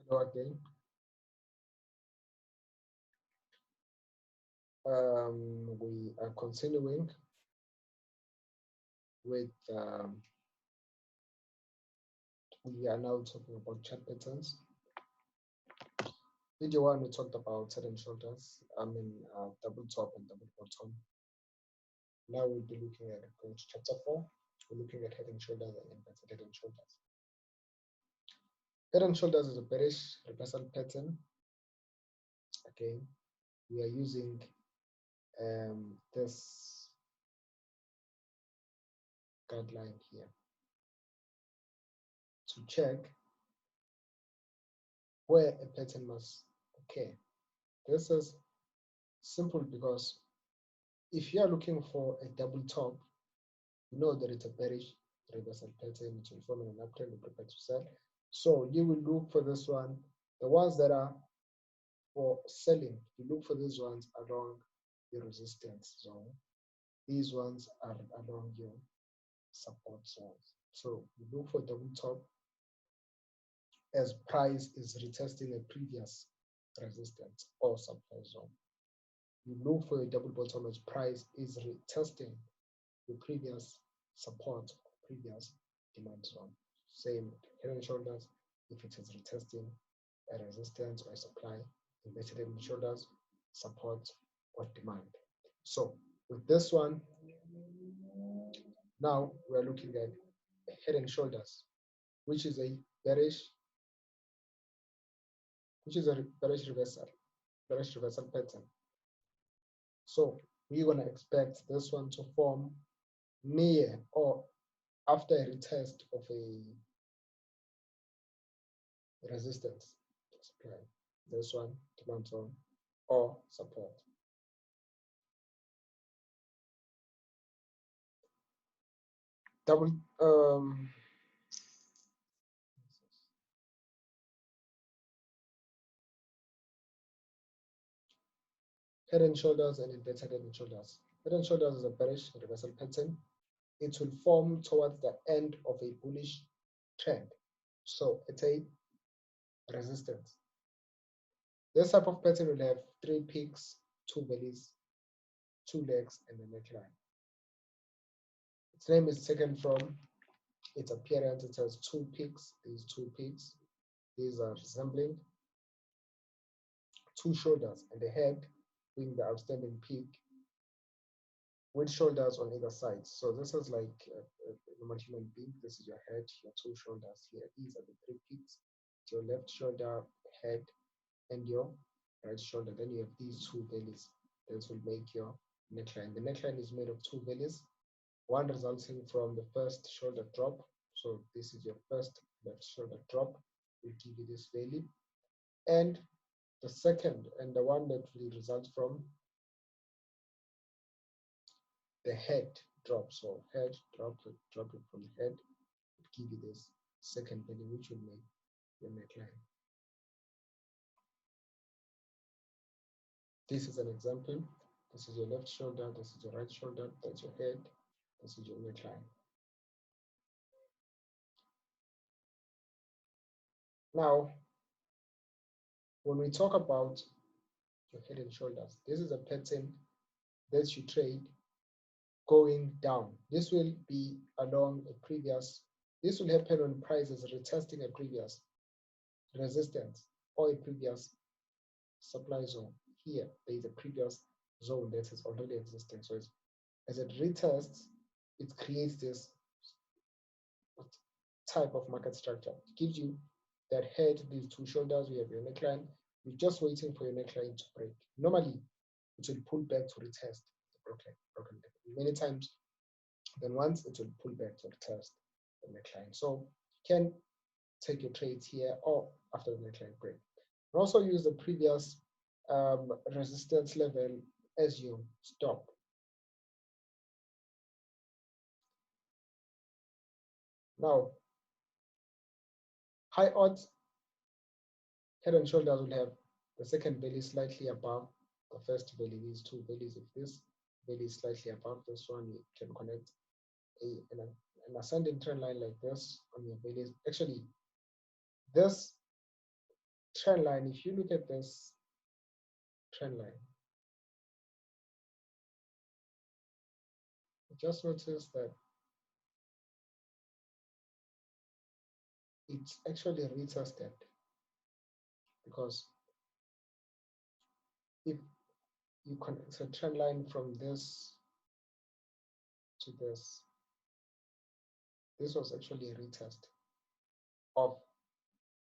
Hello again. We are continuing with, we are now talking about chart patterns. Video one, we talked about head and shoulders, double top and double bottom. Now we'll be looking at going to chapter 4. We're looking at head and shoulders and inverted head and shoulders. Head and shoulders is a bearish reversal pattern. Again, we are using this guideline here to check where a pattern must occur. This is simple because if you are looking for a double top, you know that it's a bearish reversal pattern. It will form an uptrend and prepare to sell. So you will look for this one. The ones that are for selling, you look for these ones along the resistance zone. These ones are along your support zones. So you look for double top as price is retesting a previous resistance or supply zone. You look for a double bottom as price is retesting the previous support, previous demand zone. Same head and shoulders, if it is retesting a resistance or a supply, inverted head and shoulders, support or demand. So with this one, now we're looking at head and shoulders, which is a bearish reversal pattern. So we're going to expect this one to form near or after a retest of a resistance supply. This one, demand zone or support. Double head and shoulders and inverted head and shoulders. Head and shoulders is a bearish reversal pattern. It will form towards the end of a bullish trend. So it's a resistance. This type of pattern will have 3 peaks, 2 valleys, 2 legs, and a neckline. Its name is taken from its appearance. It has 2 peaks. These 2 peaks, these are resembling 2 shoulders, and the head being the outstanding peak with shoulders on either side. So this is like a normal human being. This is your head, your 2 shoulders here. These are the 3 peaks. Your left shoulder, head, and your right shoulder. Then you have these 2 valleys. This will make your neckline. The neckline is made of 2 valleys, one resulting from the first shoulder drop. So this is your first left shoulder drop, will give you this valley. And the second, and the one that will result from the head drop. So head drop it from the head, will give you this second valley, which will make your neckline. This is an example. This is your left shoulder, this is your right shoulder, that's your head, this is your neckline. Now, when we talk about your head and shoulders, this is a pattern that you trade going down. This will be along a previous, this will happen when price is retesting a previous resistance or a previous supply zone. Here, there is a previous zone that is already existing. So as it retests, it creates this type of market structure. It gives you that head, these 2 shoulders, we have your neckline. You're just waiting for your neckline to break. Normally, it will pull back to retest the broken many times. Then once it will pull back to retest the neckline. So you can take your trades here or after the neckline break. And also use the previous resistance level as your stop. Now, high odds head and shoulders will have the second valley slightly above the first valley. These 2 valleys, if this valley is slightly above this one, you can connect an ascending trend line like this on your valleys. Actually, this trend line, if you look at this trend line, just notice that it's actually retested, because if you connect a trend line from this to this was actually a retest of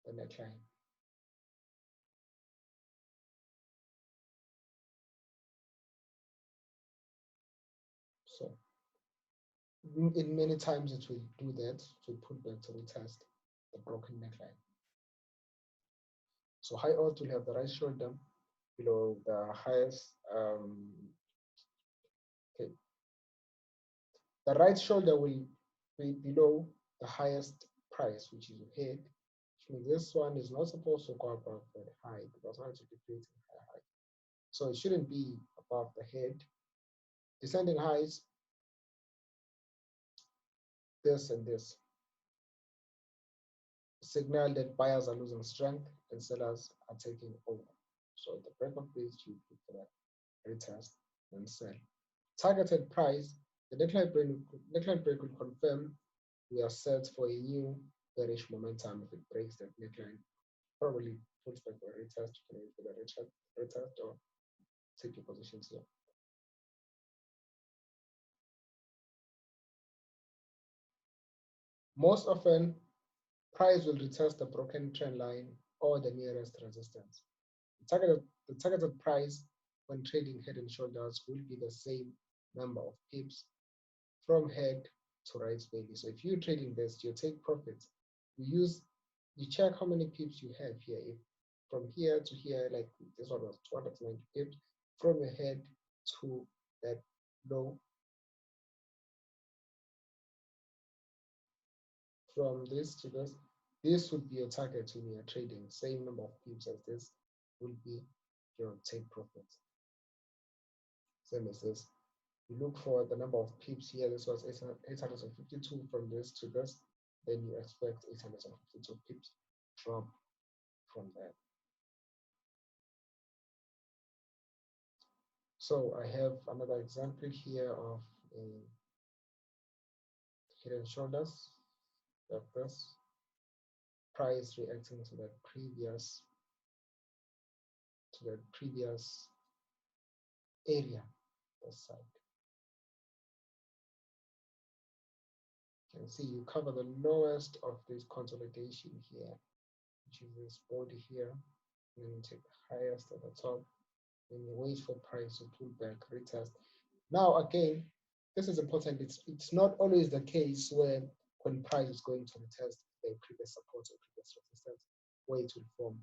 the neckline. So in many times it will do that to pull back to retest the broken neckline. So high odds will have the right shoulder below the highest. Okay, the right shoulder will be below the highest price, which is your head. Which means this one is not supposed to go above that high, because now it's creating high. So it shouldn't be above the head. Descending highs, this and this, signal that buyers are losing strength and sellers are taking over. So the breakup page, you put that retest and sell. Targeted price, the neckline break will confirm we are set for a new bearish momentum. If it breaks that neckline, probably puts back for a retest, you can use for the retest or take your positions here. Most often, price will retest the broken trend line or the nearest resistance. The targeted price when trading head and shoulders will be the same number of pips from head to right value. So if you're trading this, you take profits. You check how many pips you have here. If from here to here, like this one was 290 pips, from your head to that low, from this to this would be your target when you're trading. Same number of pips as this will be your take profits. Same as this. You look for the number of pips here. This was 852 from this to this. Then you expect 852 pips drop from there. So I have another example here of a head and shoulders, like this. Price reacting to that previous area, this side. You can see you cover the lowest of this consolidation here, which is this body here, and then you take the highest at the top, and you wait for price to pull back, retest. Now again, this is important. It's not always the case where when price is going to retest the previous support or previous resistance, where it will form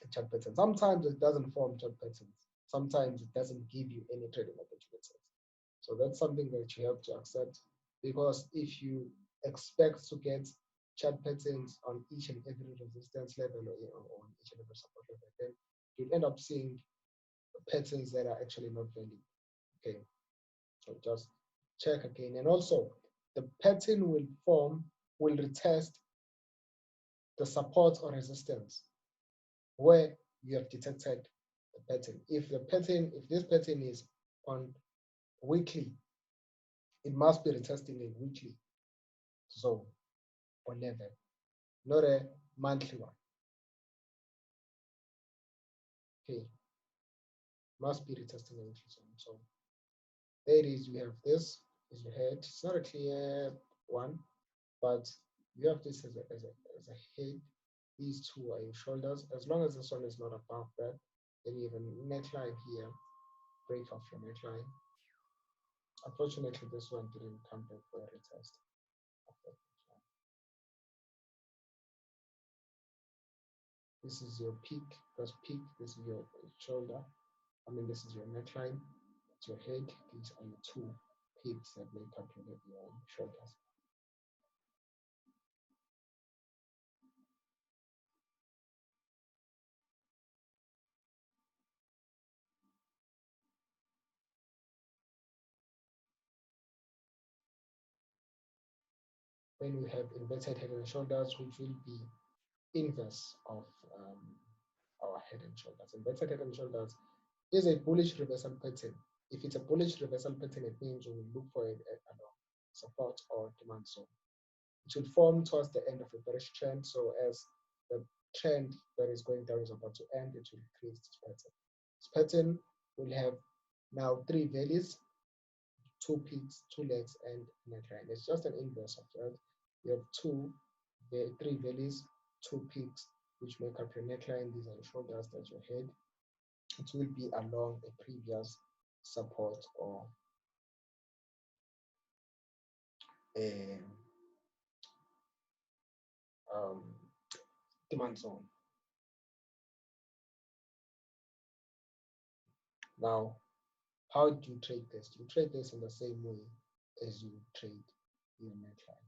a chart pattern. Sometimes it doesn't form chart patterns. Sometimes it doesn't give you any trading opportunities. So that's something that you have to accept, because if you expect to get chart patterns on each and every resistance level or on each and every support level, then you'll end up seeing patterns that are actually not valid. Okay, so just check again. And also, the pattern will retest the support or resistance where you have detected the pattern. If this pattern is on weekly, it must be retesting a weekly zone or level, not a monthly one. Okay, must be retesting a weekly zone. So there it is. You have this as your head. It's not a clear one, but you have this as a head. These two are your shoulders. As long as this one is not above that, then you have a neckline here, break off your neckline. Unfortunately, this one didn't come back for a retest of that neckline. This is your peak, that's peak, this is your shoulder. This is your neckline, it's your head. These are your two peaks that make up your shoulders. Then we have inverted head and shoulders, which will be inverse of our head and shoulders. Inverted head and shoulders is a bullish reversal pattern. If it's a bullish reversal pattern, it means we will look for a support or demand zone. It will form towards the end of a bearish trend. So as the trend that is going down is about to end, it will create this pattern. This pattern will have now three valleys, two peaks, two legs, and neckline. It's just an inverse of that. You have three valleys, two peaks, which make up your neckline. These are your shoulders, that's your head. It will be along a previous support or a demand zone. Now, how do you trade this? You trade this in the same way as you trade your neckline.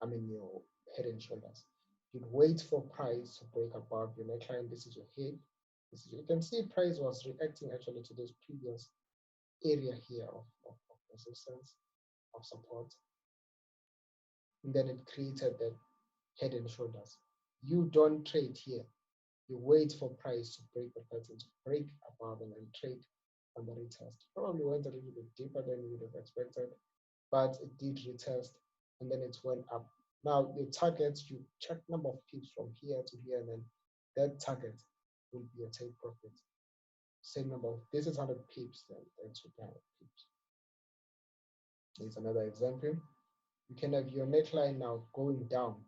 I mean your head and shoulders. You'd wait for price to break above your neckline. This is your head. You can see price was reacting actually to this previous area here of resistance, of support. And then it created that head and shoulders. You don't trade here. You wait for price to break the pattern, to break above, and then trade on the retest. Probably went a little bit deeper than you would have expected, but it did retest and then it went up. Now the targets, you check number of pips from here to here, and then that target will be a take profit. Same number of, this is 100 pips, then that's 200 pips. Here's another example. You can have your neckline now going down.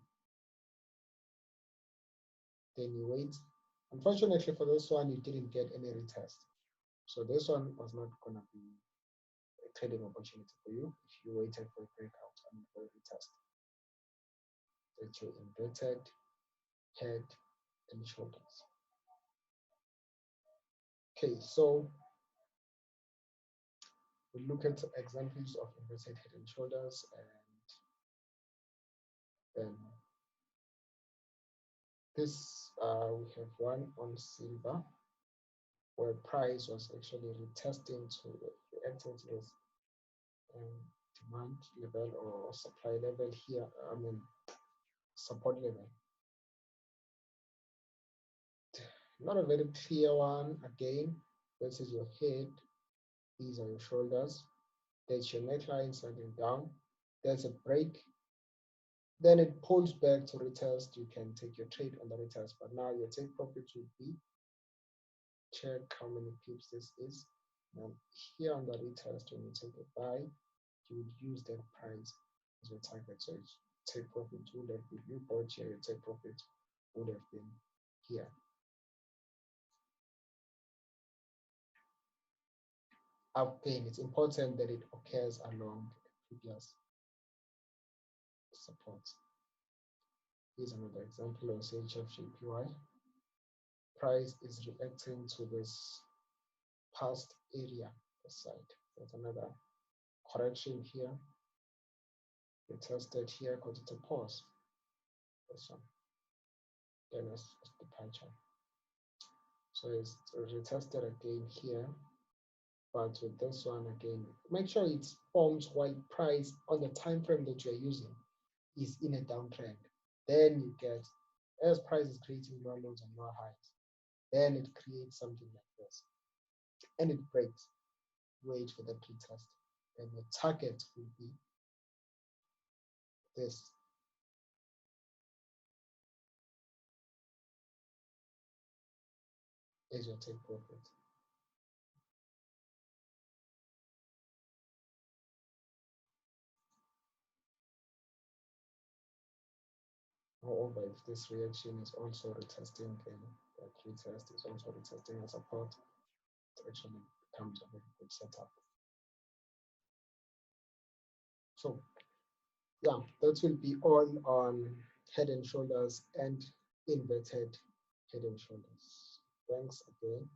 Then you wait. Unfortunately for this one, you didn't get any retest. So this one was not gonna be a trading opportunity for you if you waited for a breakout and for a retest. That you inverted head and shoulders. Okay, so we look at examples of inverted head and shoulders, and then this we have one on silver where price was actually retesting to reacting to this demand level or supply level here. I mean support level. Not a very clear one. Again, this is your head, these are your shoulders, there's your neckline sliding down, there's a break, then it pulls back to retest. You can take your trade on the retest, but now your take profit would be, check how many pips this is. Now here on the retest, when you take a buy, you would use that price as your target. So take profit would have been, you bought here, your take profit would have been here. Again, it's important that it occurs along the previous support. Here's another example of CHFJPY. Price is reacting to this past area side. There's another correction here. We tested here because it's a pause. This one. Then it's departure. So it's retested again here. But with this one again, make sure it forms while price on the time frame that you're using is in a downtrend. Then you get, as price is creating lower lows and lower highs, then it creates something like this. And it breaks. Wait for the pretest. And the target will be this. Is your take profit. Moreover, if this reaction is also retesting, and that retest is also retesting a support, it actually becomes a very good setup. So yeah, that will be all on head and shoulders and inverted head and shoulders. Thanks again.